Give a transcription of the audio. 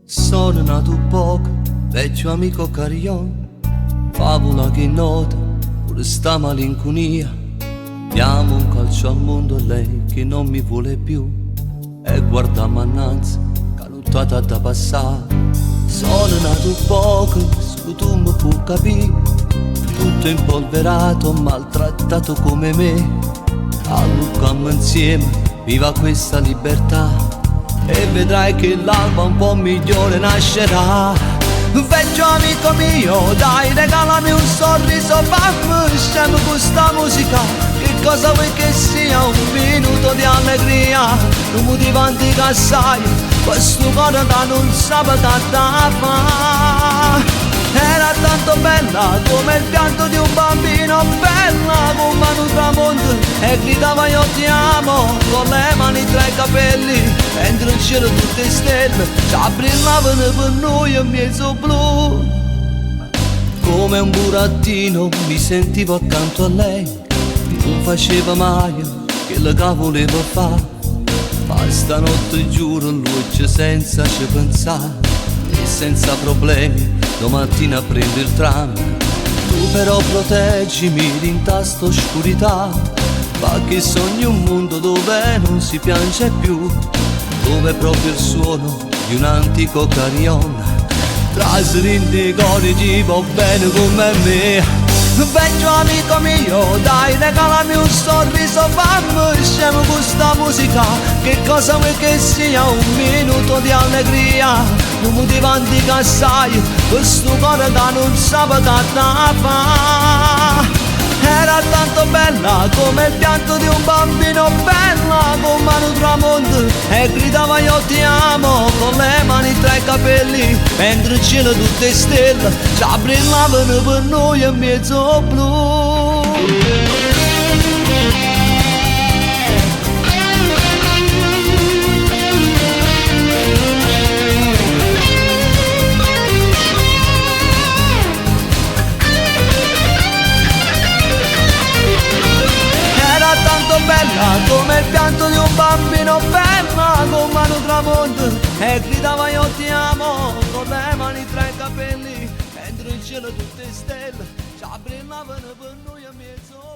Sono nato poco, vecchio amico Carion, favola che nota, pure sta malinconia. Diamo un calcio al mondo a lei che non mi vuole più, e guardiamo annanzi, caluttata da passare. Sono nato poco, solo tu mi puoi capire, tutto impolverato, maltrattato come me. Allucammo insieme, viva questa libertà, e vedrai che l'alba un po' migliore nascerà. Vecchio amico mio, dai, regalami un sorriso, fammi scemo con sta musica. Che cosa vuoi che sia? Un minuto di allegria, non mi dimentica assai questo cuore da non sabato da fa. Era tanto bella come il pianto di un bambino, bella come un tramonto, e gridava io ti amo con le mani tra i capelli. Entro in cielo tutte stelle ci brillavano per noi in mezzo blu. Come un burattino mi sentivo accanto a lei, non faceva mai che la che voleva fare. Ma stanotte giuro luce senza ci pensare, e senza problemi domattina prendo il tram. Tu però proteggimi in tasta oscurità, fa che sogni un mondo dove non si piange più, dove proprio il suono di un antico carillon trasrinde i cori ci va bene come me. Vecchio amico mio, dai, regalami un sorriso, fammi scemo con sta musica. Che cosa vuoi che sia? Un minuto di allegria, non mi dimentica assai questo cuore da non sabato da fa. Era tanto bella come il pianto di un bambino, bella come un tramonto, e gridava io ti amo con le mani tra i capelli. Mentre in cielo tutte stelle ci brillavano per noi in mezzo blu. Bella come il pianto di un bambino, bella come un tramonto, e gridava io ti amo con le mani tra i capelli. Entro in cielo tutte stelle ci brillavano per noi a mezzo.